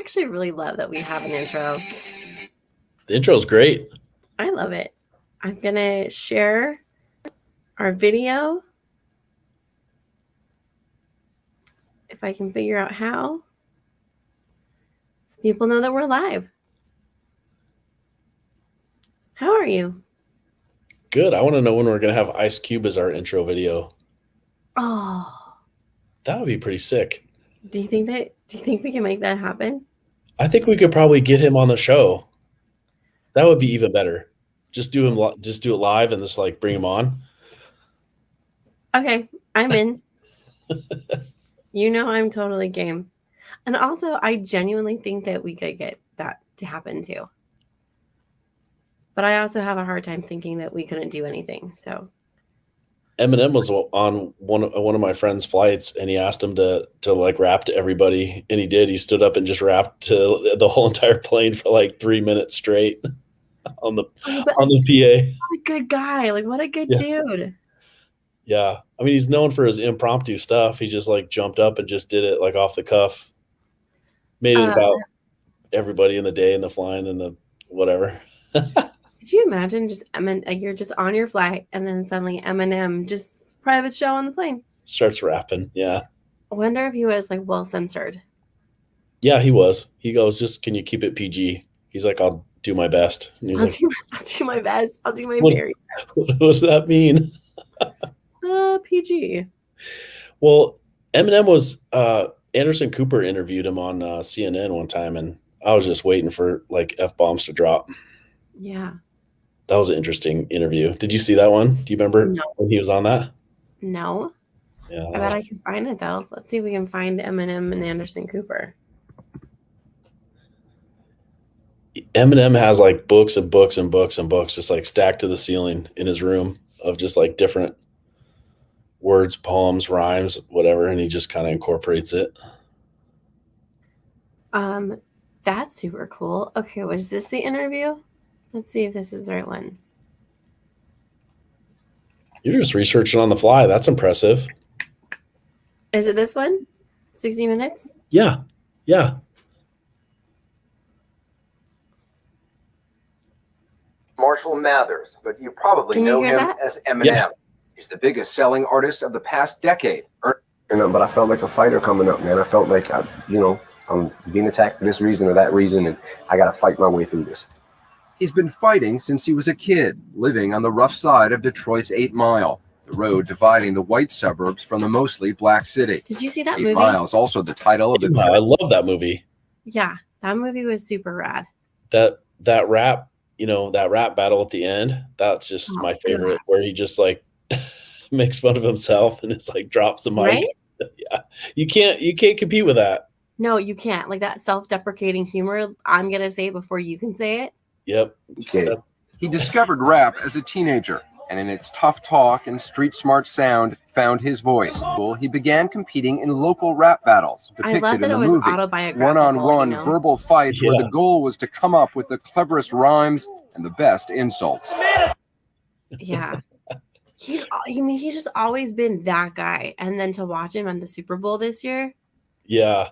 actually really love that we have an intro. The intro is great. I love it. I'm going to share our video. If I can figure out how. So people know that we're live. How are you? Good. I want to know when we're going to have Ice Cube as our intro video. Oh. That would be pretty sick. Do you think we can make that happen? I think we could probably get him on the show. That would be even better. Just do it live and just like bring him on. Okay, I'm in. You know I'm totally game. And also, I genuinely think that we could get that to happen too. But I also have a hard time thinking that we couldn't do anything. So Eminem was on one of my friend's flights, and he asked him to like rap to everybody, and he did. He stood up and just rapped to the whole entire plane for like 3 minutes straight on the PA. What a good guy! Like, what a good dude. Yeah, I mean, he's known for his impromptu stuff. He just like jumped up and just did it like off the cuff. Made it about everybody in the day and the flying and the whatever. Could you imagine just you're just on your flight and then suddenly Eminem just private show on the plane starts rapping? Yeah. I wonder if he was like well censored. Yeah, he was. He goes, "Just can you keep it PG?" He's like, "I'll do my best." And he's I'll do my best. I'll do my very best. What does that mean? PG. Well, Eminem was Anderson Cooper interviewed him on CNN one time, and I was just waiting for like F-bombs to drop. Yeah. That was an interesting interview. Did you see that one? Do you remember when he was on that? No. Yeah. I bet I can find it though. Let's see if we can find Eminem and Anderson Cooper. Eminem has like books and books and books and books just like stacked to the ceiling in his room of just like different words, poems, rhymes, whatever, and he just kind of incorporates it. That's super cool. Okay, was this the interview? Let's see if this is the right one. You're just researching on the fly. That's impressive. Is it this one? 60 Minutes? Yeah. Yeah. Marshall Mathers, but you probably know him as Eminem. Yeah. He's the biggest selling artist of the past decade. But I felt like a fighter coming up, man. I felt like, I'm being attacked for this reason or that reason, and I got to fight my way through this. He's been fighting since he was a kid, living on the rough side of Detroit's 8 Mile, the road dividing the white suburbs from the mostly black city. Did you see that 8 movie? 8 Mile is also the title of the. I love that movie. Yeah, that movie was super rad. That rap, that rap battle at the end, that's just my favorite, where he just like makes fun of himself and it's like drops the mic. Right? Yeah, you can't compete with that. No, you can't. Like that self-deprecating humor. I'm gonna say it before you can say it. Yep. Okay. He discovered rap as a teenager, and in its tough talk and street smart sound, found his voice. He began competing in local rap battles depicted in the movie. One-on-one verbal fights where the goal was to come up with the cleverest rhymes and the best insults. Yeah. He's just always been that guy. And then to watch him on the Super Bowl this year. Yeah.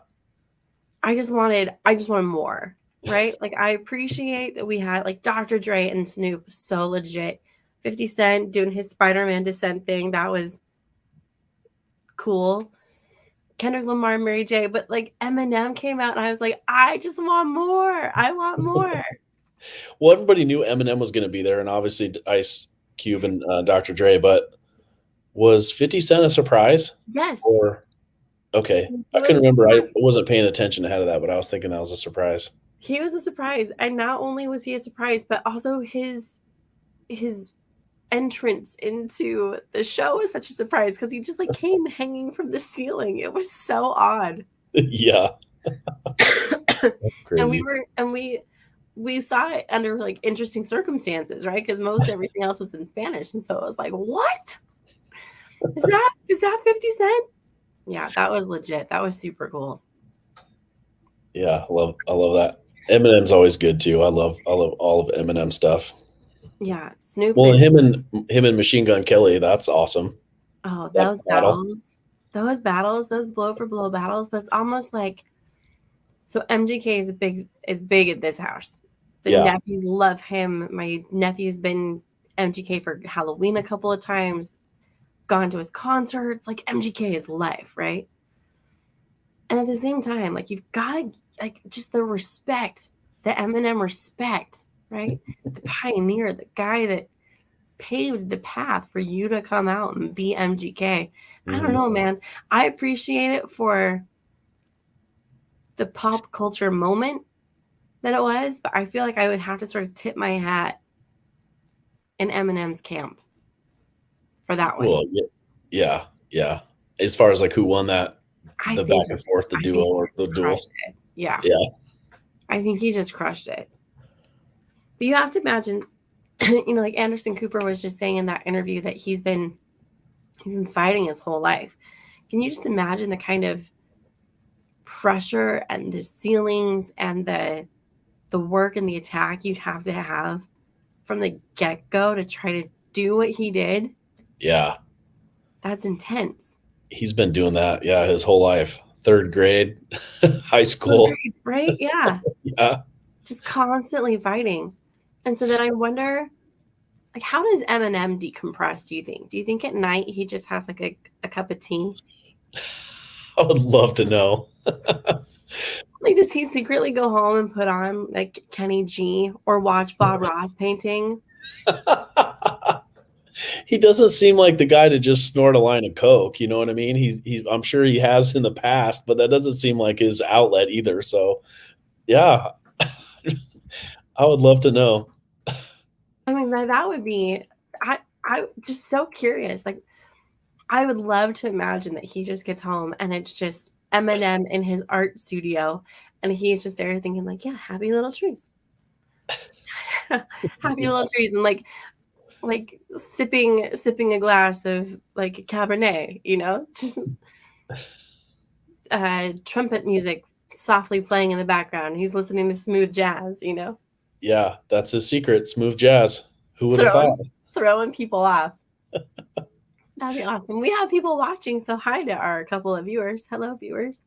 I just wanted more, right? Like I appreciate that we had like Dr. Dre and Snoop so legit. 50 Cent doing his Spider-Man descent thing. That was cool. Kendrick Lamar, Mary J. But like Eminem came out and I was like, I just want more. I want more. Well, everybody knew Eminem was going to be there, and obviously Ice Cube and Dr. Dre, but was 50 Cent a surprise? Yes. Okay. I couldn't remember. I wasn't paying attention ahead of that, but I was thinking that was a surprise. He was a surprise. And not only was he a surprise, but also his entrance into the show was such a surprise because he just like came hanging from the ceiling. It was so odd. Yeah. And we saw it under like interesting circumstances, right? Because most everything else was in Spanish. And so it was like, what? Is that 50 Cent? Yeah, that was legit. That was super cool. Yeah, I love that. Eminem's always good too. I love all of Eminem stuff. Yeah, Snoop. Well, him and Machine Gun Kelly, that's awesome. Oh, those battles, those blow for blow battles, but it's almost like So MGK is big at this house. The Yeah. nephews love him. My nephew's been MGK for Halloween a couple of times, gone to his concerts. Like MGK is life, right? And at the same time, like you've got to like just the respect, the Eminem respect, right? The pioneer, the guy that paved the path for you to come out and be MGK. I don't know, man. I appreciate it for the pop culture moment that it was, but I feel like I would have to sort of tip my hat in Eminem's camp for that one. Well, yeah. As far as like who won that, the back and forth, the duo or the duel. Yeah. I think he just crushed it. But you have to imagine, like Anderson Cooper was just saying in that interview that he's been fighting his whole life. Can you just imagine the kind of pressure and the ceilings and the work and the attack you'd have to have from the get-go to try to do what he did? Yeah. That's intense. He's been doing that, his whole life. 3rd grade, high school. 3rd grade, right? Yeah. Yeah. Just constantly fighting. And so then I wonder, like, how does Eminem decompress, do you think? Do you think at night he just has like a cup of tea? I would love to know. Like, does he secretly go home and put on like Kenny G or watch Bob Ross painting? He doesn't seem like the guy to just snort a line of coke. You know what I mean? He's I'm sure he has in the past, but that doesn't seem like his outlet either. So, yeah, I would love to know. I mean, that would be. I just so curious. Like, I would love to imagine that he just gets home and it's just Eminem in his art studio, and he's just there thinking like, yeah, happy little trees, happy little trees, and like sipping a glass of like Cabernet, just trumpet music softly playing in the background. He's listening to smooth jazz, Yeah, that's his secret, smooth jazz. Who would have thought? Throwing people off. That'd be awesome. We have people watching, so hi to our couple of viewers. Hello, viewers.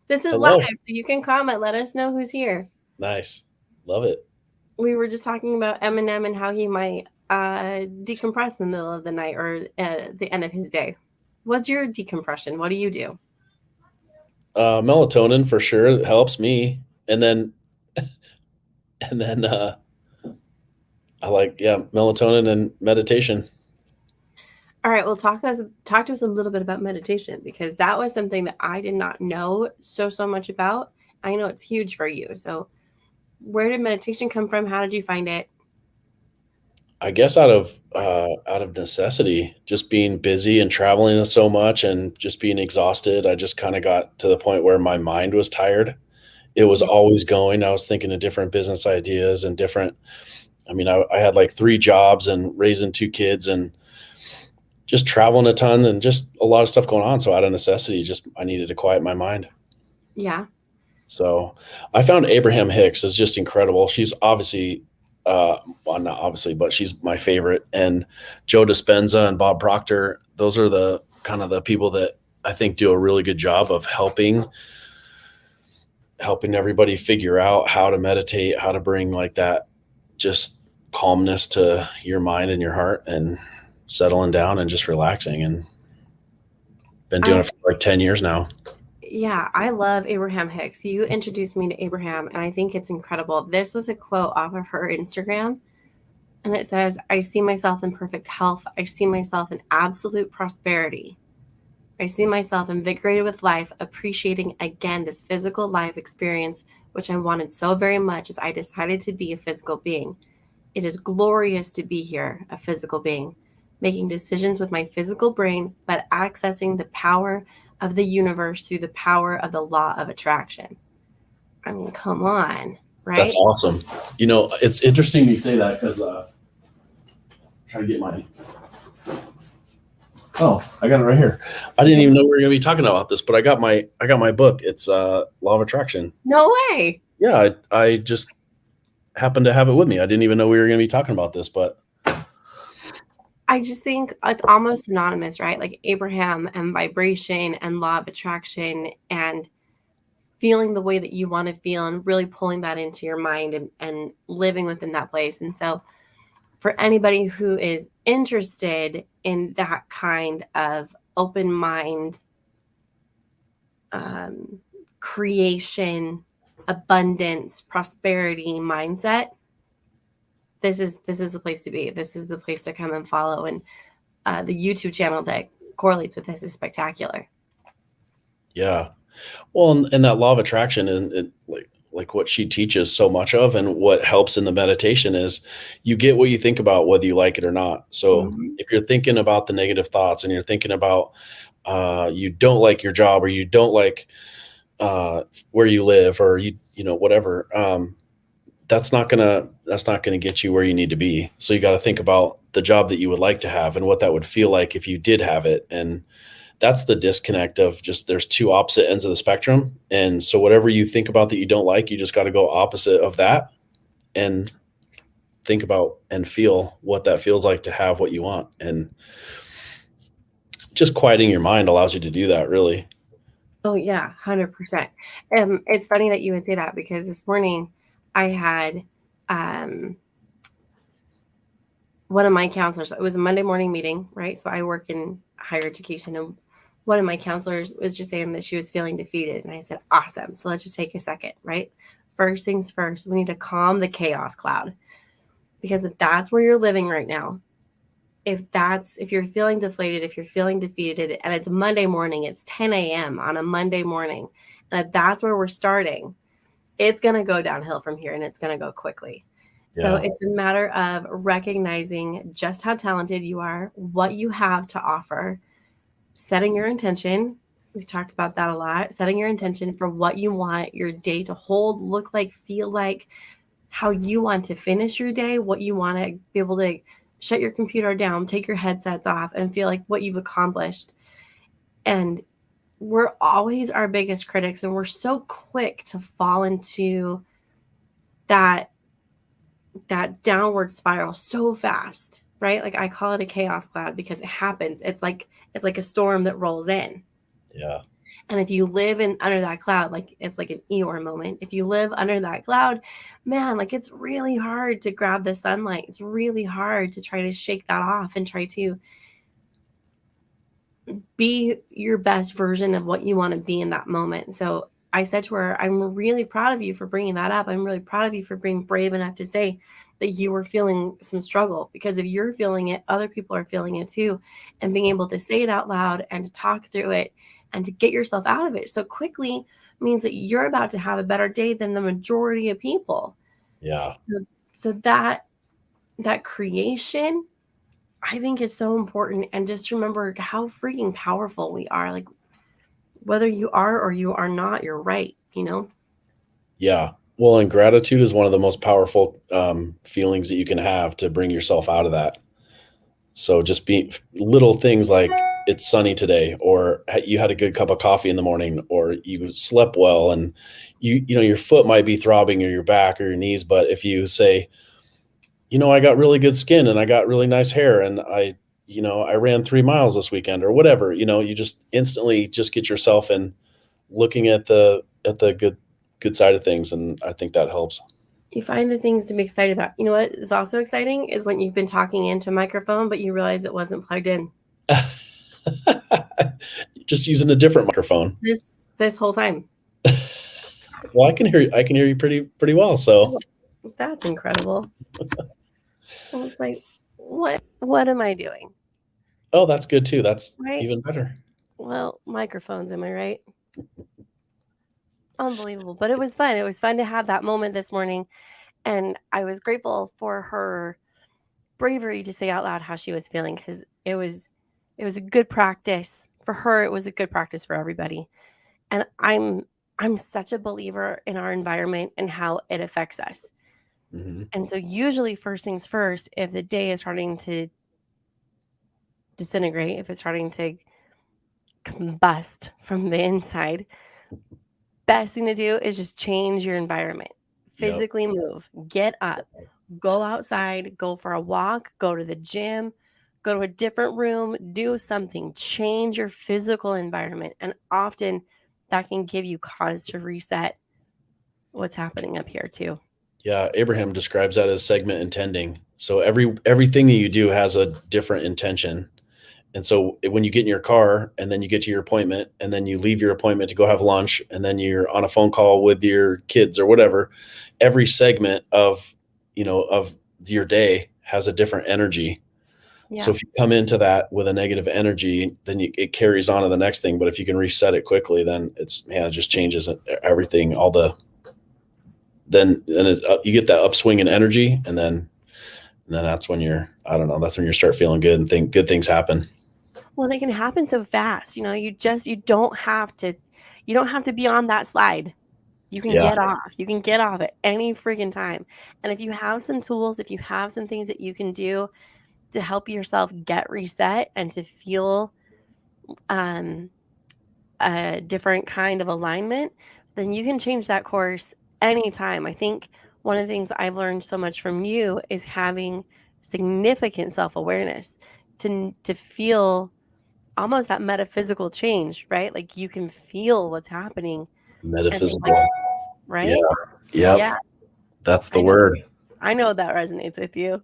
This is live, so you can comment. Let us know who's here. Nice. Love it. We were just talking about Eminem and how he might decompress in the middle of the night or at the end of his day. What's your decompression? What do you do? Melatonin for sure. It helps me. And then I like, melatonin and meditation. All right. Well, talk to us a little bit about meditation, because that was something that I did not know so much about. I know it's huge for you. So where did meditation come from? How did you find it? I guess out of necessity, just being busy and traveling so much and just being exhausted. I just kind of got to the point where my mind was tired. It was always going. I was thinking of different business ideas and I had like 3 jobs and raising 2 kids and just traveling a ton and just a lot of stuff going on. So out of necessity, I needed to quiet my mind. Yeah. So I found Abraham Hicks is just incredible. She's obviously, well, not obviously, but she's my favorite. And Joe Dispenza and Bob Proctor, those are the kind of the people that I think do a really good job of helping everybody figure out how to meditate, how to bring like that just calmness to your mind and your heart and settling down and just relaxing, and been doing it for like 10 years now. Yeah, I love Abraham Hicks. You introduced me to Abraham, and I think it's incredible. This was a quote off of her Instagram, and it says, "I see myself in perfect health. I see myself in absolute prosperity. I see myself invigorated with life, appreciating again this physical life experience, which I wanted so very much as I decided to be a physical being. It is glorious to be here, a physical being, making decisions with my physical brain, but accessing the power of the universe through the power of the law of attraction." I mean, come on, right? That's awesome. It's interesting you say that because try to get my. Oh, I got it right here. I didn't even know we were going to be talking about this, but I got my book. It's Law of Attraction. No way. Yeah, I just happened to have it with me. I didn't even know we were going to be talking about this, but I just think it's almost synonymous, right? Like Abraham and vibration and law of attraction and feeling the way that you want to feel and really pulling that into your mind and living within that place. And so for anybody who is interested in that kind of open mind, creation, abundance, prosperity mindset, this is the place to be. This is the place to come and follow. And the YouTube channel that correlates with this is spectacular. Yeah. Well, and that law of attraction and like what she teaches so much of, and what helps in the meditation is you get what you think about, whether you like it or not. So if you're thinking about the negative thoughts and you're thinking about you don't like your job, or you don't like where you live, or you know, whatever, that's not gonna get you where you need to be. So you got to think about the job that you would like to have and what that would feel like if you did have it. And that's the disconnect of just, there's two opposite ends of the spectrum. And so whatever you think about that you don't like, you just got to go opposite of that and think about and feel what that feels like to have what you want. And just quieting your mind allows you to do that, really. Oh yeah, 100%. It's funny that you would say that, because this morning I had one of my counselors. It was a Monday morning meeting, right? So I work in higher education, and one of my counselors was just saying that she was feeling defeated. And I said, awesome. So let's just take a second, right? First things first, we need to calm the chaos cloud, because if that's where you're living right now, if you're feeling deflated, if you're feeling defeated, and it's Monday morning, it's 10 a.m. on a Monday morning, and if that's where we're starting, it's going to go downhill from here, and it's going to go quickly. So it's a matter of recognizing just how talented you are, what you have to offer, setting your intention. We've talked about that a lot. Setting your intention for what you want your day to hold, look like, feel like, how you want to finish your day, what you want to be able to shut your computer down, take your headsets off, and feel like what you've accomplished. And we're always our biggest critics, and we're so quick to fall into that downward spiral so fast, right? Like I call it a chaos cloud because it happens. It's like a storm that rolls in. Yeah. And if you live under that cloud, like it's like an Eeyore moment. If you live under that cloud, man, like it's really hard to grab the sunlight. It's really hard to try to shake that off and try to be your best version of what you want to be in that moment. So I said to her, I'm really proud of you for bringing that up. I'm really proud of you for being brave enough to say that you were feeling some struggle, because if you're feeling it, other people are feeling it too. And being able to say it out loud and to talk through it and to get yourself out of it so quickly means that you're about to have a better day than the majority of people. Yeah. So that creation, I think, is so important. And just remember how freaking powerful we are. Like, whether you are or you are not, you're right, you know? Yeah. Well, and gratitude is one of the most powerful feelings that you can have to bring yourself out of that. So just be little things like it's sunny today, or you had a good cup of coffee in the morning, or you slept well, and you know, your foot might be throbbing, or your back or your knees. But if you say, you know, I got really good skin and I got really nice hair, and I ran 3 miles this weekend, or whatever, you know, you just instantly just get yourself in looking at the good side of things. And I think that helps. You find the things to be excited about. You know what is also exciting is when you've been talking into a microphone, but you realize it wasn't plugged in. Just using a different microphone. This whole time. Well, I can hear you pretty well. So that's incredible. Well, it's like, what am I doing? Oh, that's good too. That's right? Even better. Well, microphones, am I right? Unbelievable. But it was fun. It was fun to have that moment this morning. And I was grateful for her bravery to say out loud how she was feeling, because it was a good practice for her. It was a good practice for everybody. And I'm such a believer in our environment and how it affects us. Mm-hmm. And so usually, first things first, if the day is starting to disintegrate, if it's starting to combust from the inside, best thing to do is just change your environment. Physically move, get up, go outside, go for a walk, go to the gym, go to a different room, do something, change your physical environment. And often that can give you cause to reset what's happening up here too. Yeah, Abraham describes that as segment intending. So everything that you do has a different intention. And so when you get in your car and then you get to your appointment and then you leave your appointment to go have lunch and then you're on a phone call with your kids or whatever, every segment of your day has a different energy. Yeah. So if you come into that with a negative energy, then it carries on to the next thing. But if you can reset it quickly, then it just changes everything. You get that upswing in energy, and then that's when that's when you start feeling good and think good things happen. Well, they can happen so fast. You don't have to be on that slide. You can get off. You can get off at any freaking time. And if you have some tools, if you have some things that you can do to help yourself get reset and to feel a different kind of alignment, then you can change that course anytime. I think one of the things I've learned so much from you is having significant self-awareness to feel almost that metaphysical change, right? Like you can feel what's happening. Metaphysical. Right? Yeah. That's the word. I know that resonates with you.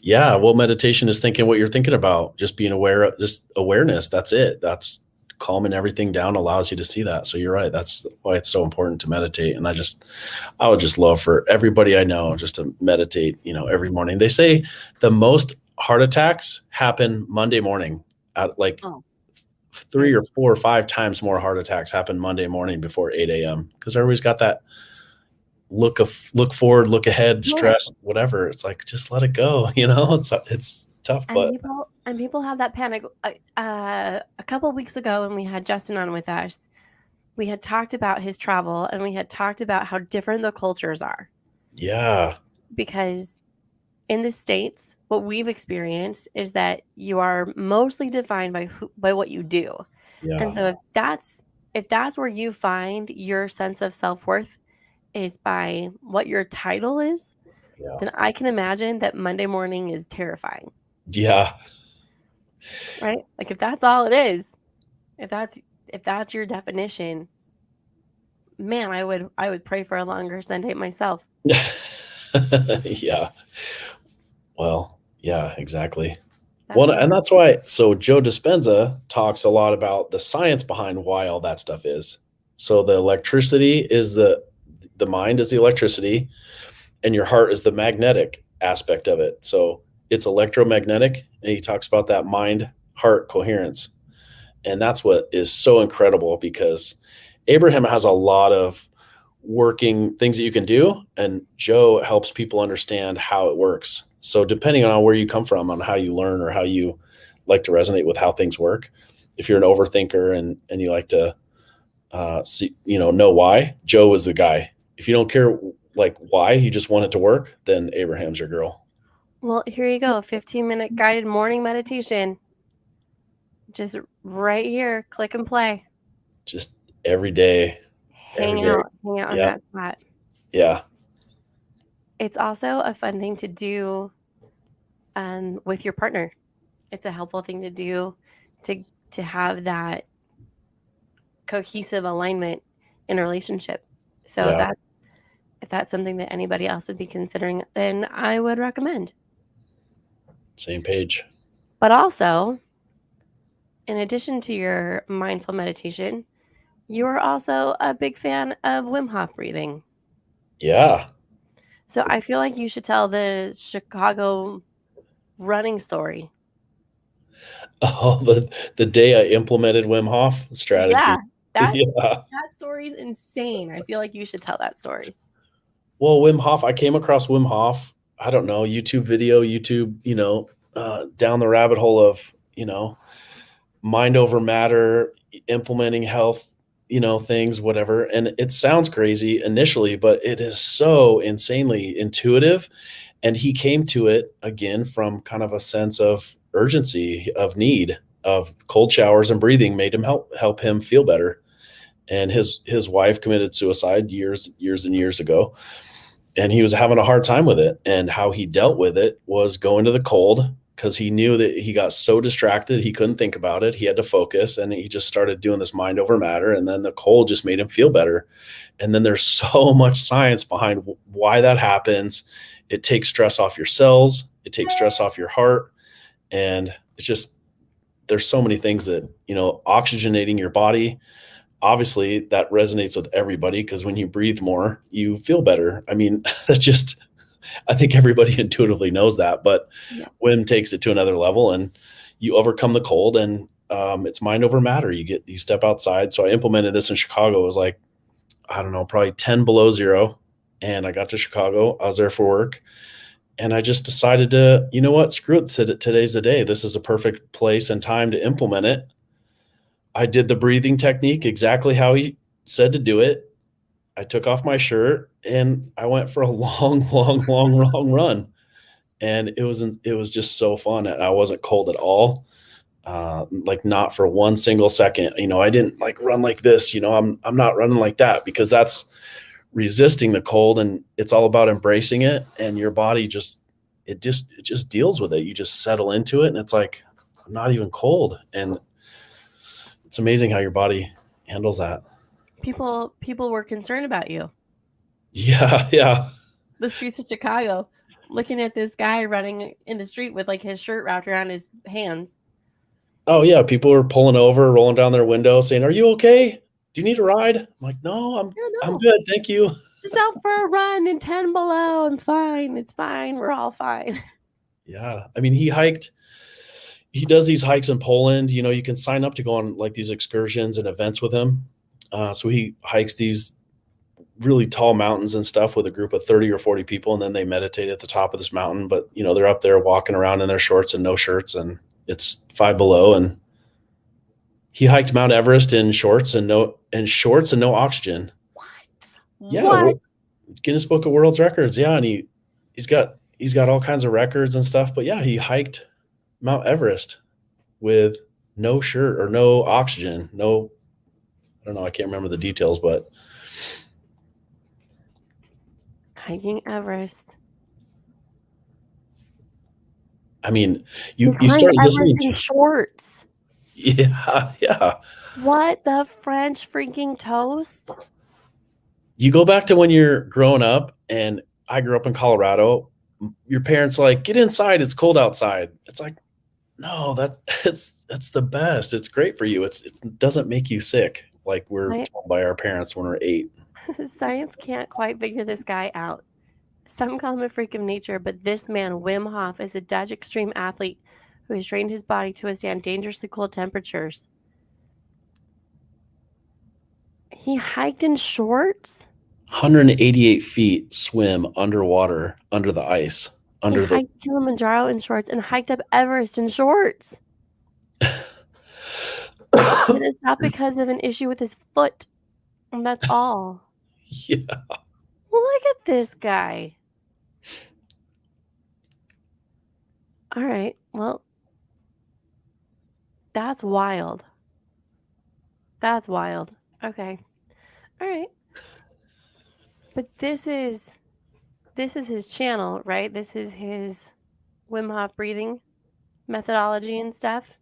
Yeah. Well, meditation is thinking what you're thinking about, just being aware of just awareness. That's it. That's calming everything down allows you to see that. So you're right. That's why it's so important to meditate. And I would just love for everybody I know just to meditate, every morning. They say the most heart attacks happen Monday morning. At 3 or 4 or 5 times more heart attacks happen Monday morning before 8 a.m. because everybody's got that look forward, look ahead, stress, whatever. It's like, just let it go. It's tough, and people have that panic. A couple of weeks ago when we had Justin on with us, we had talked about his travel and we had talked about how different the cultures are. Yeah. Because in the States, what we've experienced is that you are mostly defined by what you do. Yeah. And so if that's where you find your sense of self-worth is by what your title is, then I can imagine that Monday morning is terrifying. Yeah. Right? Like if that's all it is, if that's your definition, man, I would pray for a longer Sunday myself. Yeah. Well, yeah, exactly. And that's why, so Joe Dispenza talks a lot about the science behind why all that stuff is. So the electricity is the mind is the electricity and your heart is the magnetic aspect of it. So it's electromagnetic. And he talks about that mind heart coherence. And that's what is so incredible because Abraham has a lot of working things that you can do. And Joe helps people understand how it works. So depending on where you come from, on how you learn or how you like to resonate with how things work, if you're an overthinker and you like to know why, Joe is the guy. If you don't care why, you just want it to work, then Abraham's your girl. Well, here you go. 15-minute guided morning meditation. Just right here, click and play. Just every day. Hang out on that spot. Yeah. It's also a fun thing to do with your partner. It's a helpful thing to do to have that cohesive alignment in a relationship. So if that's something that anybody else would be considering, then I would recommend. Same page. But also, in addition to your mindful meditation, you are also a big fan of Wim Hof breathing. Yeah. So I feel like you should tell the Chicago running story. Oh, the day I implemented Wim Hof strategy. Yeah, that story is insane. I feel like you should tell that story. Well, Wim Hof, I came across Wim Hof, I don't know, YouTube video, down the rabbit hole of, mind over matter, implementing health, things, whatever. And it sounds crazy initially, but it is so insanely intuitive. And he came to it again from kind of a sense of urgency, of need, of cold showers and breathing made him help him feel better. And his wife committed suicide years and years ago. And he was having a hard time with it. And how he dealt with it was going to the cold, because he knew that he got so distracted he couldn't think about it. He had to focus, and he just started doing this mind over matter, and then the cold just made him feel better. And then there's so much science behind why that happens. It takes stress off your cells, it takes stress off your heart, and it's just, there's so many things that, oxygenating your body, obviously that resonates with everybody, because when you breathe more, you feel better. I mean, that's just, I think everybody intuitively knows that, but WIM takes it to another level, and you overcome the cold, and it's mind over matter. You step outside. So I implemented this in Chicago. It was like, I don't know, probably 10 below zero. And I got to Chicago. I was there for work, and I just decided to, you know what, screw it. Today's the day. This is a perfect place and time to implement it. I did the breathing technique exactly how he said to do it. I took off my shirt and I went for a long, long, long, long run. And it was just so fun. And I wasn't cold at all. Like not for one single second. I didn't like run like this. I'm not running like that, because that's resisting the cold, and it's all about embracing it. And your body just deals with it. You just settle into it, and it's like, I'm not even cold. And it's amazing how your body handles that. People were concerned about you. Yeah. The streets of Chicago, looking at this guy running in the street with like his shirt wrapped around his hands. Oh yeah, people were pulling over, rolling down their window, saying, "Are you okay? Do you need a ride?" I'm like, "No, I'm good, thank you." Just out for a run in 10 below. I'm fine. It's fine. We're all fine. Yeah, I mean, he does these hikes in Poland. You can sign up to go on like these excursions and events with him. So he hikes these really tall mountains and stuff with a group of 30 or 40 people, and then they meditate at the top of this mountain. But they're up there walking around in their shorts and no shirts, and it's 5 below. And he hiked Mount Everest in shorts and no oxygen. What? Yeah, what? Guinness Book of World Records. Yeah, and he's got all kinds of records and stuff. But yeah, he hiked Mount Everest with no shirt or no oxygen. No, I don't know. I can't remember the details, but hiking Everest. I mean, you start listening in shorts. Yeah. What the French freaking toast? You go back to when you're growing up, and I grew up in Colorado. Your parents like, get inside, it's cold outside. It's like, no, that's the best. It's great for you. It doesn't make you sick like we're told by our parents when we're 8. Science can't quite figure this guy out. Some call him a freak of nature, but this man, Wim Hof, is a Dutch extreme athlete who has trained his body to withstand dangerously cold temperatures. He hiked in shorts? 188 feet swim underwater, under the ice. He hiked Kilimanjaro in shorts and hiked up Everest in shorts. And it's not because of an issue with his foot. And that's all. Yeah. Look at this guy. All right. Well, that's wild. That's wild. Okay. All right. But this is his channel, right? This is his Wim Hof breathing methodology and stuff.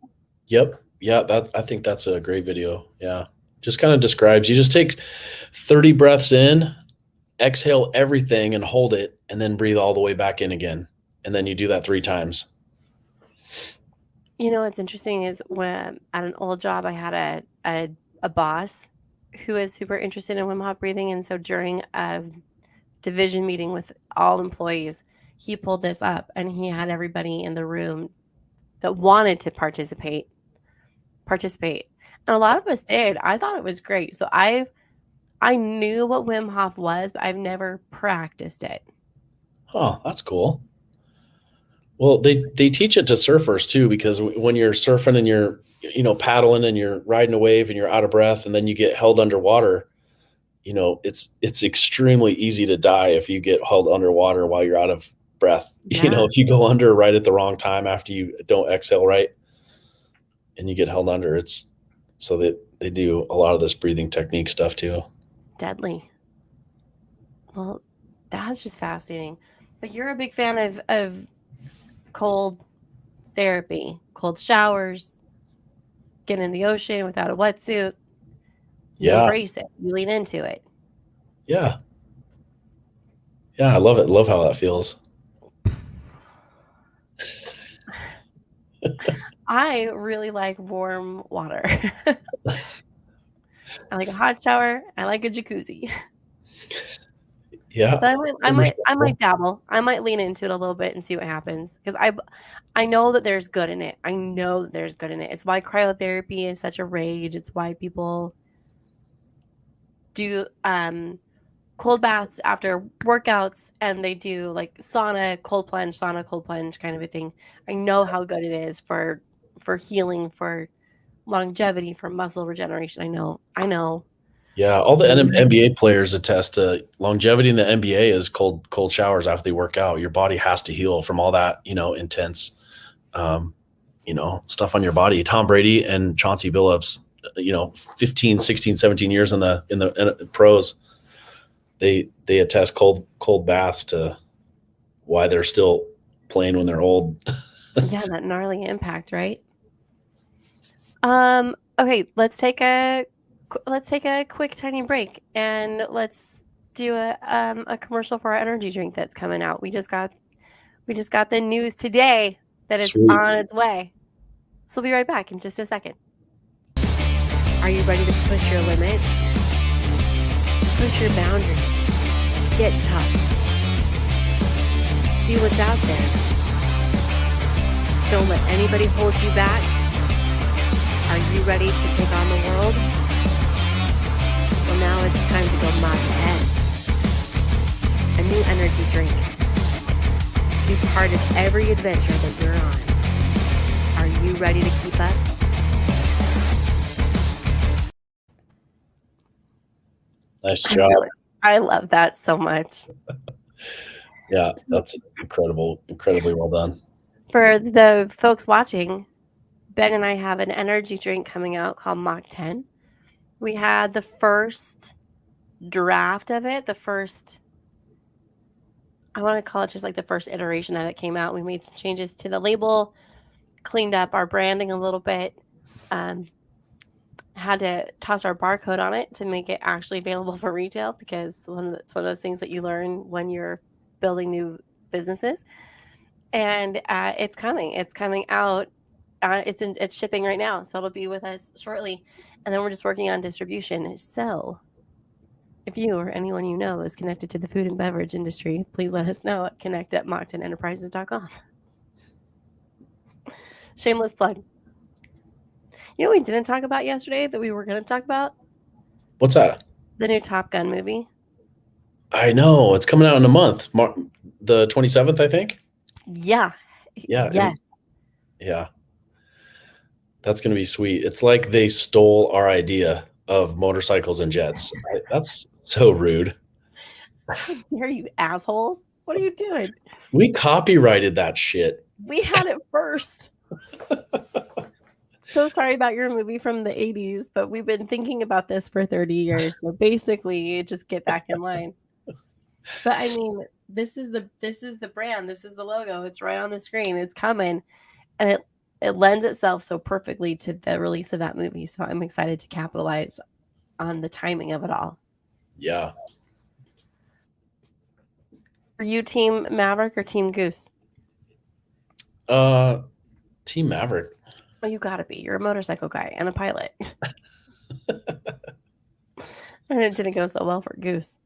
Yep. Yeah, I think that's a great video. Yeah. Just kind of describes, you just take 30 breaths in, exhale everything and hold it, and then breathe all the way back in again. And then you do that 3 times. What's interesting is when at an old job, I had a boss who was super interested in Wim Hof breathing. And so during a division meeting with all employees, he pulled this up, and he had everybody in the room that wanted to participate. And a lot of us did. I thought it was great. So I knew what Wim Hof was, but I've never practiced it. Oh, that's cool. Well, they teach it to surfers too, because when you're surfing and you're, paddling and you're riding a wave and you're out of breath, and then you get held underwater, it's extremely easy to die if you get held underwater while you're out of breath. Yeah. If you go under right at the wrong time after you don't exhale right and you get held under, so that they do a lot of this breathing technique stuff too. Deadly. Well, that's just fascinating. But you're a big fan of cold cryotherapy, cold showers, get in the ocean without a wetsuit. You embrace it. You lean into it. Yeah. Yeah, I love it. Love how that feels. I really like warm water. I like a hot shower. I like a jacuzzi. Yeah. But I might dabble. I might lean into it a little bit and see what happens, because I know that there's good in it. I know that there's good in it. It's why cryotherapy is such a rage. It's why people do cold baths after workouts, and they do like sauna, cold plunge kind of a thing. I know how good it is for healing, for longevity, for muscle regeneration. I know. Yeah, all the NBA players attest to longevity in the NBA is cold showers after they work out. Your body has to heal from all that, intense, stuff on your body. Tom Brady and Chauncey Billups, 15, 16, 17 years in the pros, they attest cold baths to why they're still playing when they're old. Yeah, that gnarly impact, right? Okay, let's take a quick tiny break, and let's do a commercial for our energy drink that's coming out. We just got the news today that it's on its way. So we'll be right back in just a second. Are you ready to push your limits? Push your boundaries. Get tough. See what's out there. Don't let anybody hold you back. Are you ready to take on the world? Well, now it's time to go Mach ahead. A new energy drink to be part of every adventure that you're on. Are you ready to keep up? Nice job. I love that so much. Yeah, that's incredibly well done. For the folks watching, Ben and I have an energy drink coming out called Mach 10. We had the first draft of it, I want to call it just like the first iteration of it came out. We made some changes to the label, cleaned up our branding a little bit, had to toss our barcode on it to make it actually available for retail, because it's one of those things that you learn when you're building new businesses. And it's coming out. It's shipping right now, so it'll be with us shortly, and then we're just working on distribution. So if you or anyone you know is connected to the food and beverage industry, please let us know at connect@mach10enterprises.com. Shameless plug. You know what we didn't talk about yesterday that we were going to talk about? What's that? The new Top Gun movie. I know. It's coming out in a month. The 27th, I think. Yeah. Yes. Yeah. That's going to be sweet. It's like they stole our idea of motorcycles and jets. That's so rude. How dare you, assholes? What are you doing? We copyrighted that shit. We had it first. So sorry about your movie from the 80s, but we've been thinking about this for 30 years. So basically, just get back in line. But I mean, this is the brand. This is the logo. It's right on the screen. It's coming. And it lends itself so perfectly to the release of that movie. So I'm excited to capitalize on the timing of it all. Yeah. Are you Team Maverick or Team Goose? Team Maverick. Oh, you gotta be. You're a motorcycle guy and a pilot. And it didn't go so well for Goose.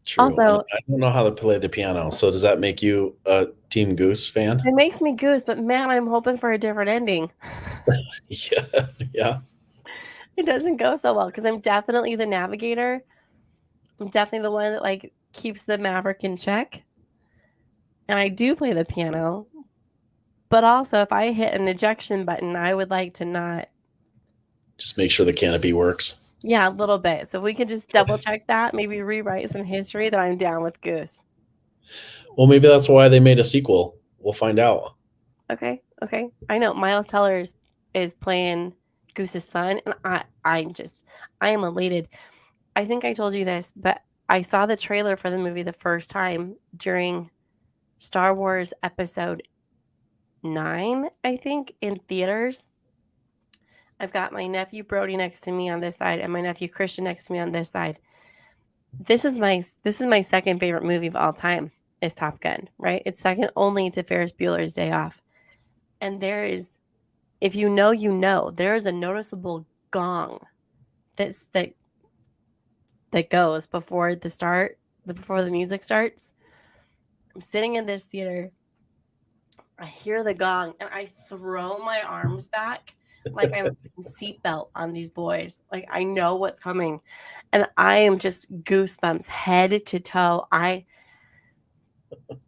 True. Also, I don't know how to play the piano. So does that make you a Team Goose fan? It makes me Goose, but man, I'm hoping for a different ending. Yeah. It doesn't go so well because I'm definitely the navigator. I'm definitely the one that like keeps the Maverick in check. And I do play the piano. But also, if I hit an ejection button, I would like to not. Just make sure the canopy works. Yeah, a little bit. So we can just double check that, maybe rewrite some history, that I'm down with Goose. Well, maybe that's why they made a sequel. We'll find out. Okay. I know Miles Teller is playing Goose's son, and I am elated. I think I told you this, but I saw the trailer for the movie the first time during Star Wars Episode 9, I think, in theaters. I've got my nephew Brody next to me on this side and my nephew Christian next to me on this side. This is my second favorite movie of all time is Top Gun, right? It's second only to Ferris Bueller's Day Off. And there is, if you know, there is a noticeable gong that goes before the music starts. I'm sitting in this theater. I hear the gong and I throw my arms back like I'm seatbelt on these boys. Like I know what's coming. And I am just goosebumps head to toe. I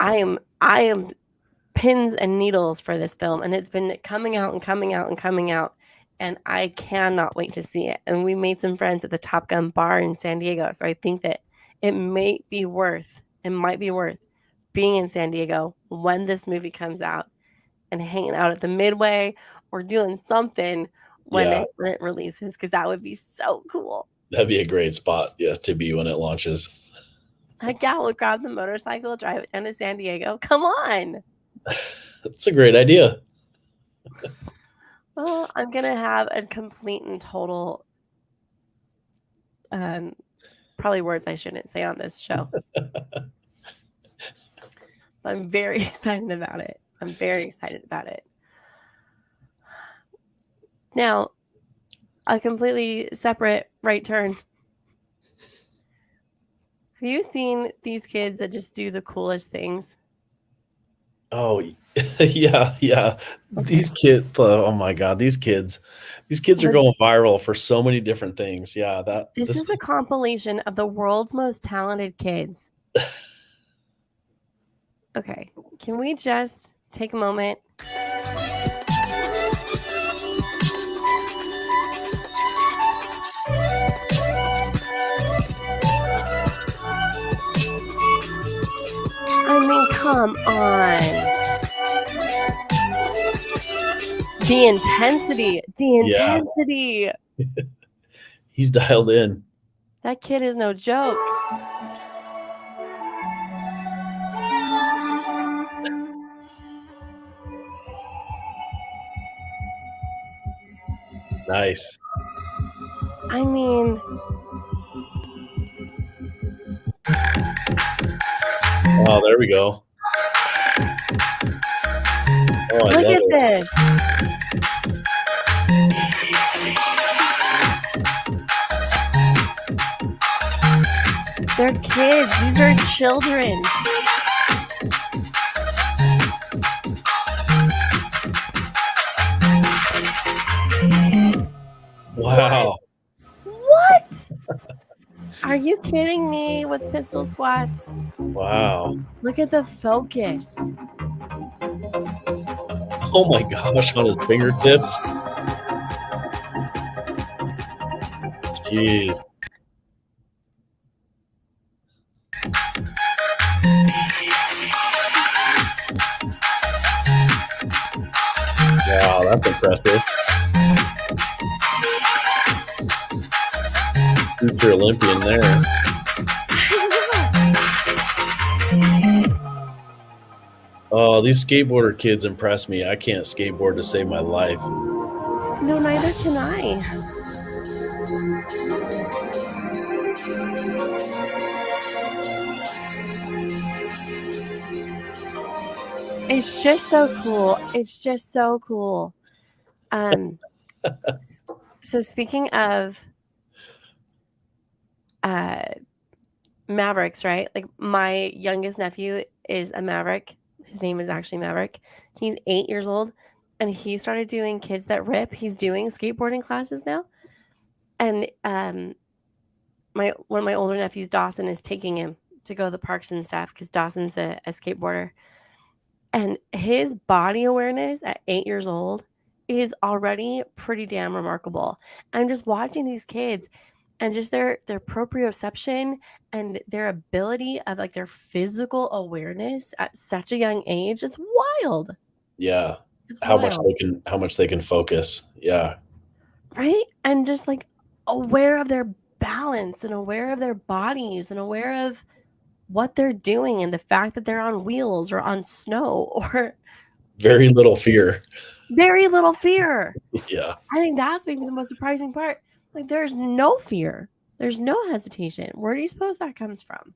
am pins and needles for this film, and it's been coming out and coming out and coming out, and I cannot wait to see it. And we made some friends at the Top Gun bar in San Diego, so I think that it might be worth being in San Diego when this movie comes out and hanging out at the Midway or doing something when it releases, because that would be so cool. That'd be a great spot, to be when it launches. Heck yeah, we'll grab the motorcycle, drive it down to San Diego. Come on. That's a great idea. Well, I'm going to have a complete and total, probably words I shouldn't say on this show. But I'm very excited about it. Now, a completely separate right turn. Have you seen these kids that just do the coolest things? Oh, yeah. Okay. These kids, oh my God, these kids are going viral for so many different things. Yeah, this is a compilation of the world's most talented kids. Okay, can we just take a moment? I mean, come on. The intensity. Yeah. He's dialed in. That kid is no joke. Nice. I mean, oh, there we go. Oh, look at this. They're kids. These are children. Wow. What? Are you kidding me with pistol squats? Wow. Look at the focus. Oh my gosh, on his fingertips. Jeez. Wow, that's impressive. Future Olympian there. Oh, these skateboarder kids impress me. I can't skateboard to save my life. No, neither can I. It's just so cool. So speaking of Mavericks, right? Like my youngest nephew is a Maverick. His name is actually Maverick. He's 8 years old and he started doing Kids That Rip. He's doing skateboarding classes now. And one of my older nephews, Dawson, is taking him to go to the parks and stuff because Dawson's a skateboarder. And his body awareness at 8 years old is already pretty damn remarkable. I'm just watching these kids and just their proprioception and their ability of like their physical awareness at such a young age. It's wild. Yeah. How much they can focus. Yeah. Right? And just like aware of their balance and aware of their bodies and aware of what they're doing and the fact that they're on wheels or on snow or Very little fear. Very little fear. Yeah. I think that's maybe the most surprising part. Like, there's no fear. There's no hesitation. Where do you suppose that comes from?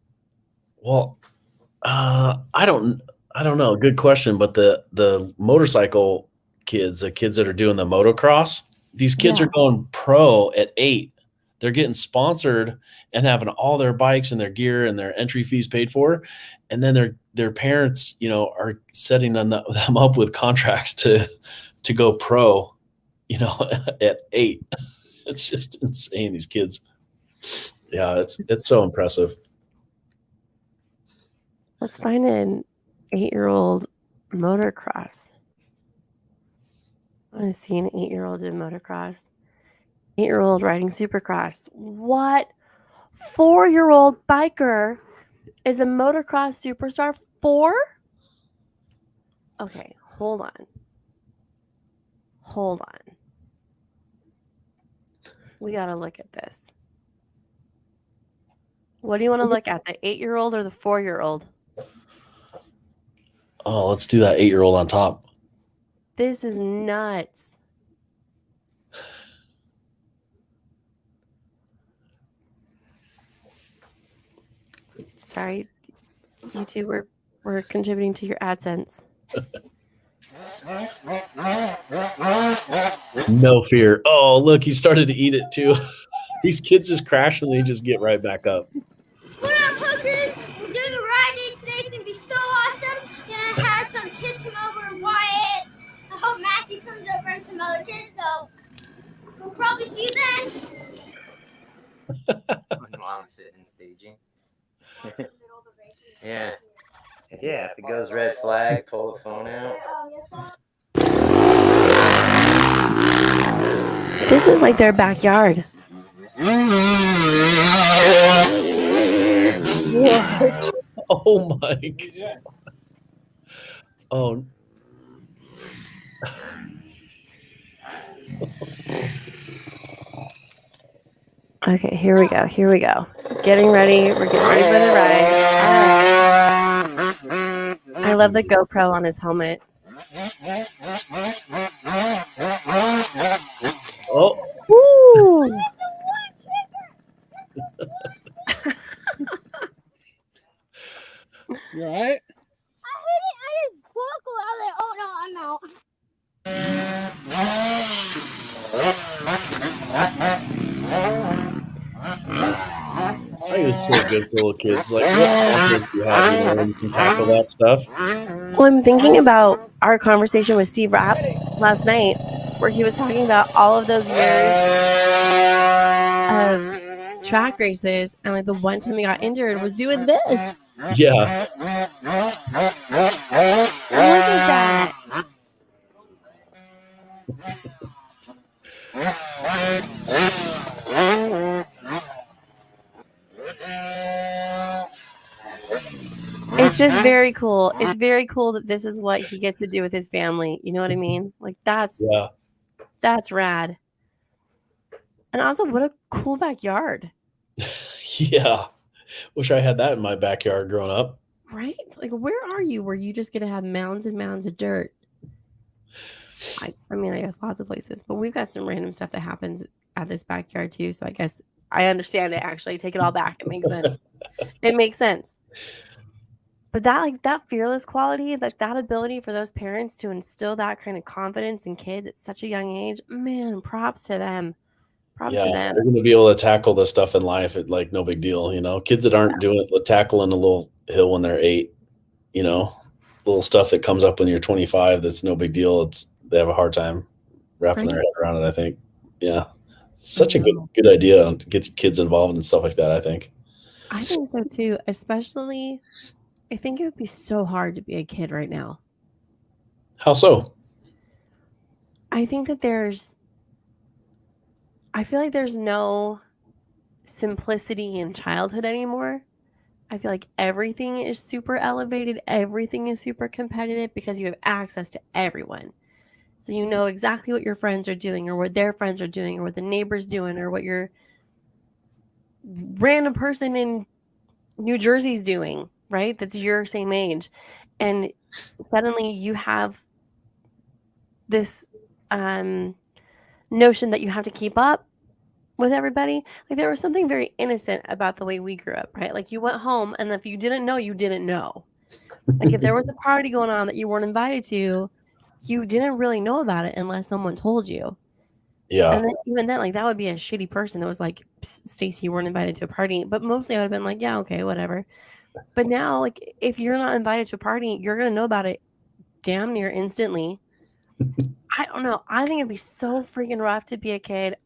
Well, I don't know. Good question. But the motorcycle kids, the kids that are doing the motocross, these kids are going pro at 8. They're getting sponsored and having all their bikes and their gear and their entry fees paid for. And then their parents, are setting them up with contracts to go pro, at 8. It's just insane. These kids. Yeah, it's so impressive. Let's find an 8-year-old motocross. I want to see an 8-year-old in motocross. 8-year-old riding supercross. What 4-year-old biker is a motocross superstar? 4? Okay, hold on. We got to look at this. What do you want to look at, the 8-year-old or the 4-year-old? Oh, let's do that 8-year-old on top. This is nuts. Sorry, you two were contributing to your AdSense. No fear. Oh, look, he started to eat it too. These kids just crash and they just get right back up. What up, hookers? We're doing a ride day today. It's going to be so awesome. And I had some kids come over and Wyatt. I hope Matthew comes over and some other kids. So we'll probably see you then. Mom sitting staging. Yeah. Yeah, if it goes red flag, pull the phone out. This is like their backyard. What? Oh my God. Oh. Okay, here we go. Getting ready. We're getting ready for the ride. I love the GoPro on his helmet. Oh. Woo! You all right? I hit it. I just buckled. I was like, oh no, I'm out. I think it's so good for little kids. Like, what confidence you have when you can tackle that stuff? Well, I'm thinking about our conversation with Steve Rapp last night, where he was talking about all of those years of track races, and like the one time he got injured was doing this. Yeah. Look at that. It's just very cool. It's very cool that this is what he gets to do with his family. You know what I mean? Like that's rad. And also, what a cool backyard. Yeah. Wish I had that in my backyard growing up. Right? Like, where are you where you just get to have mounds and mounds of dirt? I mean, I guess lots of places, but we've got some random stuff that happens at this backyard too. So I guess I understand it. Actually, take it all back. It makes sense. It makes sense. But that fearless quality, like that ability for those parents to instill that kind of confidence in kids at such a young age, man, props to them. Props to them. They're going to be able to tackle this stuff in life at like no big deal, you know. Kids that aren't doing it, tackling a little hill when they're 8, you know, little stuff that comes up when you're 25 that's no big deal. They have a hard time wrapping their head around it, I think. Yeah. Such a good idea to get kids involved in stuff like that, I think. I think so too, especially I think it would be so hard to be a kid right now. How so? I think that I feel like there's no simplicity in childhood anymore. I feel like everything is super elevated. Everything is super competitive because you have access to everyone. So you know exactly what your friends are doing or what their friends are doing or what the neighbor's doing or what your random person in New Jersey's doing, right? That's your same age. And suddenly you have this notion that you have to keep up with everybody. Like there was something very innocent about the way we grew up, right? Like you went home and if you didn't know, you didn't know. Like if there was a party going on that you weren't invited to, you didn't really know about it unless someone told you. Yeah. And then, even then, like that would be a shitty person that was like, Stacy, you weren't invited to a party. But mostly I would have been like, yeah, okay, whatever. But now, like if you're not invited to a party, you're gonna know about it damn near instantly. I don't know. I think it'd be so freaking rough to be a kid.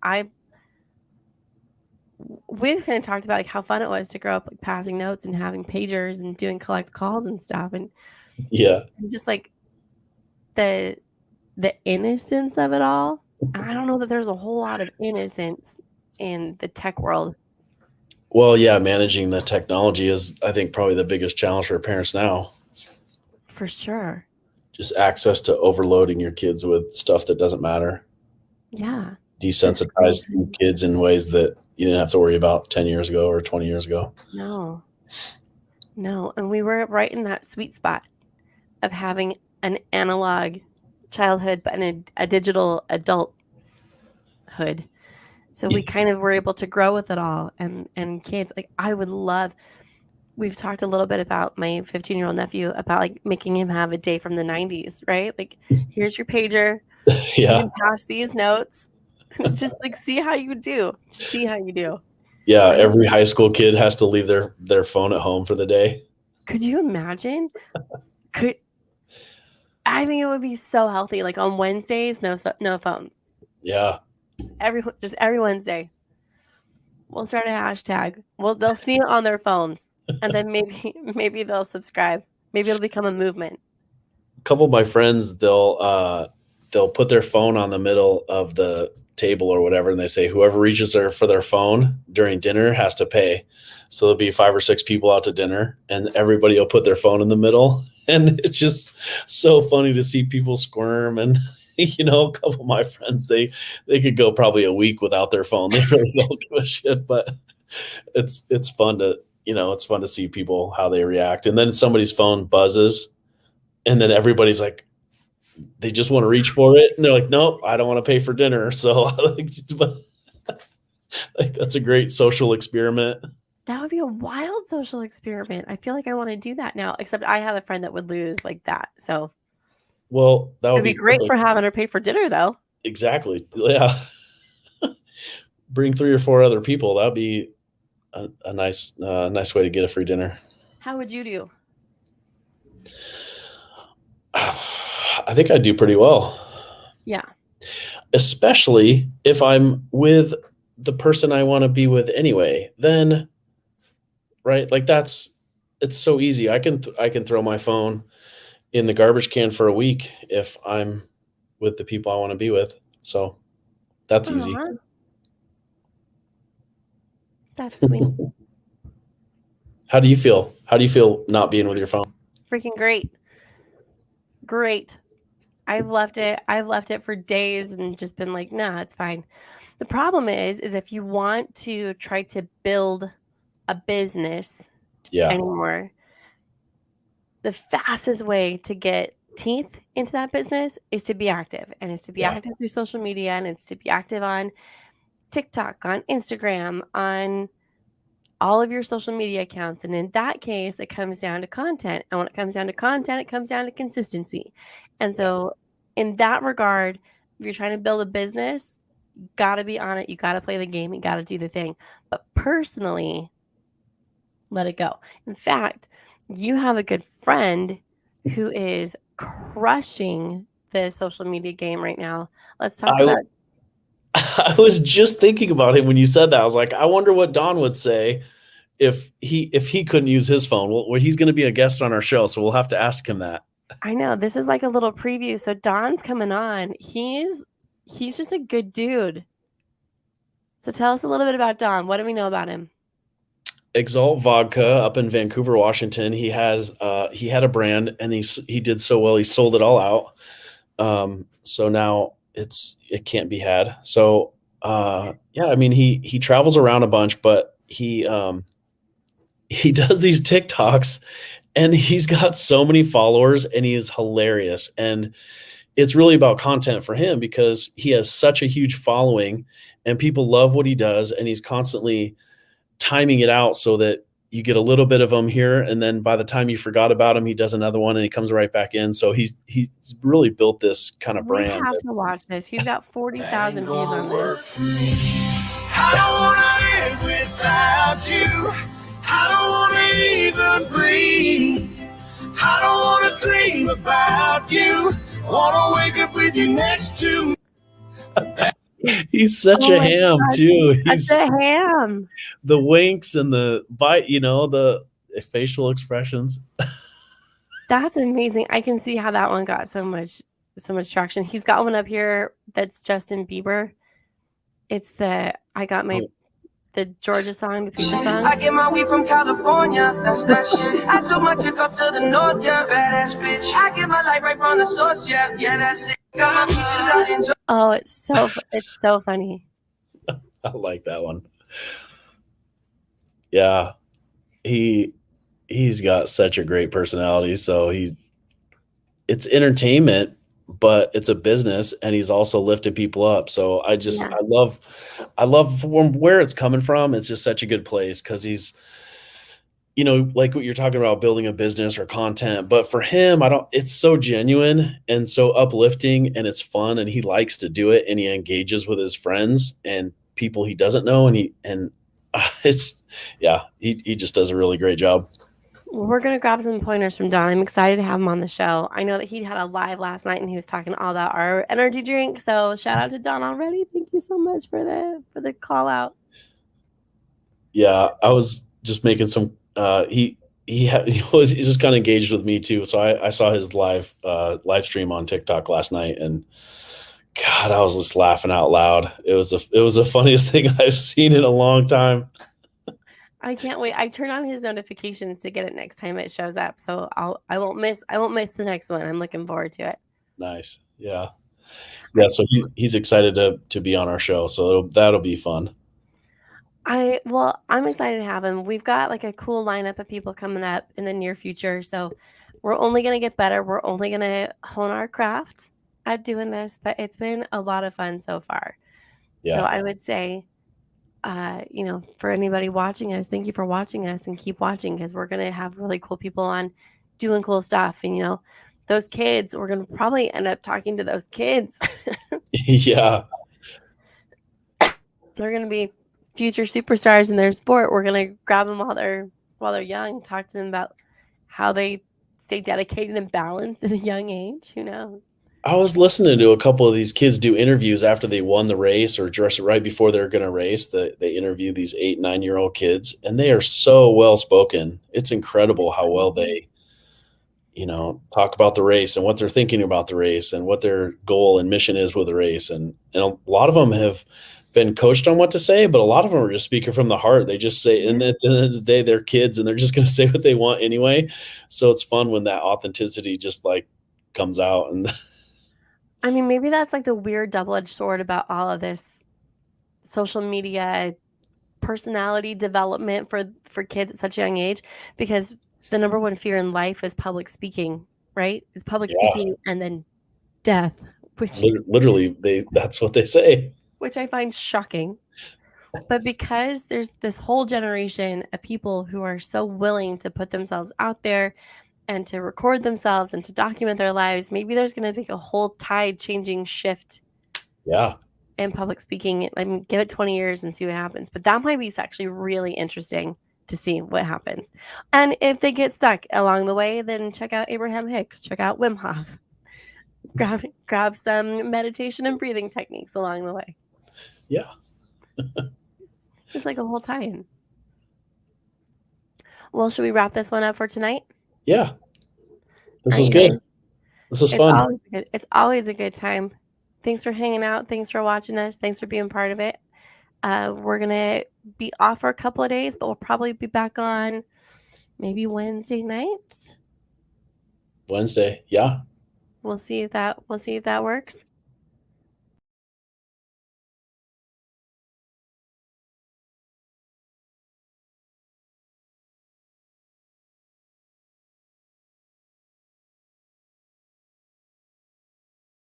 We've kind of talked about like how fun it was to grow up like passing notes and having pagers and doing collect calls and stuff, and just like the innocence of it all. And I don't know that there's a whole lot of innocence in the tech world. Well, yeah, managing the technology is, I think, probably the biggest challenge for parents now. For sure. Just access to overloading your kids with stuff that doesn't matter. Yeah. Desensitize kids in ways that you didn't have to worry about 10 years ago or 20 years ago. No. And we were right in that sweet spot of having an analog childhood, but in a digital adulthood. So we kind of were able to grow with it all. And kids, like I would love, we've talked a little bit about my 15-year-old nephew about like making him have a day from the 90s, right? Like, here's your pager. Yeah. You can pass these notes. Just like see how you do. Yeah, every high school kid has to leave their phone at home for the day. Could you imagine? I think it would be so healthy. Like on Wednesdays, no phones. Yeah. Just every Wednesday. We'll start a hashtag. Well, they'll see it on their phones, and then maybe they'll subscribe. Maybe it'll become a movement. A couple of my friends, they'll put their phone on the middle of the table or whatever, and they say whoever reaches there for their phone during dinner has to pay. So there'll be 5 or 6 people out to dinner, and everybody will put their phone in the middle, and it's just so funny to see people squirm. And a couple of my friends, they could go probably a week without their phone. They really don't give a shit, but it's fun to see people how they react. And then somebody's phone buzzes, and then everybody's like, they just want to reach for it, and they're like, nope, I don't want to pay for dinner. So that's a great social experiment. That would be a wild social experiment. I feel like I want to do that now, except I have a friend that would lose like that. So well, that would be great for having her pay for dinner though. Exactly. Yeah. Bring 3 or 4 other people. That'd be a nice way to get a free dinner. How would you do? I think I'd do pretty well. Yeah. Especially if I'm with the person I want to be with anyway, then, right? Like it's so easy. I can throw my phone in the garbage can for a week if I'm with the people I want to be with. So that's easy. That's sweet. How do you feel? How do you feel not being with your phone? Freaking great. I've left it for days and just been like, nah, it's fine. The problem is if you want to try to build a business anymore, the fastest way to get teeth into that business is to be active, and it's to be active through social media, and it's to be active on TikTok, on Instagram, on all of your social media accounts. And in that case, it comes down to content. And when it comes down to content, it comes down to consistency. And so in that regard, if you're trying to build a business, you got to be on it. You got to play the game. You got to do the thing. But personally, let it go. In fact, you have a good friend who is crushing the social media game right now. Let's talk about it. I was just thinking about him when you said that. I was like, I wonder what Don would say if he couldn't use his phone. Well, he's going to be a guest on our show, so we'll have to ask him that. I know, this is like a little preview. So Don's coming on. He's just a good dude. So tell us a little bit about Don. What do we know about him? Exalt Vodka up in Vancouver, Washington. He had a brand, and he did so well. He sold it all out. So now it can't be had. So I mean, he travels around a bunch, but he does these TikToks, and he's got so many followers, and he is hilarious. And it's really about content for him because he has such a huge following and people love what he does, and he's constantly timing it out so that you get a little bit of him here, and then by the time you forgot about him, he does another one and he comes right back in. So he's really built this kind of brand. We have to watch this. He's got 40,000 views on this. I don't want to live without you. I don't want to even breathe. I don't want to dream about you. Want to wake up with you next to me. He's such a ham too. He's such a ham. The winks and the bite, the facial expressions. That's amazing. I can see how that one got so much traction. He's got one up here that's Justin Bieber. It's the Georgia song, the Future song. I get my weed from California. That's that shit. I took my chick up to the north, yeah. Badass bitch. I get my light right from the source, yeah. Yeah, that's it. Got my peaches out in Oh, it's so funny. I like that one. Yeah. He's got such a great personality. So it's entertainment, but it's a business, and he's also lifting people up. So I love from where it's coming from. It's just such a good place because he's, like what you're talking about, building a business or content. But for him, it's so genuine and so uplifting, and it's fun, and he likes to do it, and he engages with his friends and people he doesn't know. And he just does a really great job. Well, we're going to grab some pointers from Don. I'm excited to have him on the show. I know that he had a live last night and he was talking all about our energy drink. So shout out to Don already. Thank you so much for the call out. Yeah, I was just making some he's just kind of engaged with me too. So I saw his live stream on TikTok last night, and God, I was just laughing out loud. It was the funniest thing I've seen in a long time. I can't wait. I turn on his notifications to get it next time it shows up. So I won't miss the next one. I'm looking forward to it. Nice. Yeah. Yeah. So he's excited to be on our show. So that'll be fun. I'm excited to have him. We've got like a cool lineup of people coming up in the near future. So we're only going to get better. We're only going to hone our craft at doing this, but it's been a lot of fun so far. Yeah. So I would say, for anybody watching us, thank you for watching us, and keep watching, because we're going to have really cool people on doing cool stuff. And, those kids, we're going to probably end up talking to those kids. Yeah. They're going to be future superstars in their sport. We're going to grab them while they're young, talk to them about how they stay dedicated and balanced at a young age. Who knows? I was listening to a couple of these kids do interviews after they won the race, or just right before they're going to race. They interview these 8-9-year-old kids, and they are so well spoken. It's incredible how well they, talk about the race and what they're thinking about the race and what their goal and mission is with the race. And a lot of them have been coached on what to say, but a lot of them are just speaking from the heart. They just say, and at the end of the day, they're kids and they're just going to say what they want anyway. So it's fun when that authenticity just like comes out. And I mean, maybe that's like the weird double-edged sword about all of this social media personality development for kids at such a young age, because the number one fear in life is public speaking, right? It's public speaking and then death, which literally that's what they say, which I find shocking. But because there's this whole generation of people who are so willing to put themselves out there and to record themselves and to document their lives, maybe there's going to be a whole tide-changing shift. Yeah. In public speaking. I mean, give it 20 years and see what happens. But that might be actually really interesting to see what happens. And if they get stuck along the way, then check out Abraham Hicks, check out Wim Hof. Grab some meditation and breathing techniques along the way. Yeah. Just like a whole tie-in. Well, should we wrap this one up for tonight? Yeah. This was good. This was fun. It's always a good time. Thanks for hanging out. Thanks for watching us. Thanks for being part of it. We're going to be off for a couple of days, but we'll probably be back on maybe Wednesday night. Wednesday. Yeah. We'll see if that works.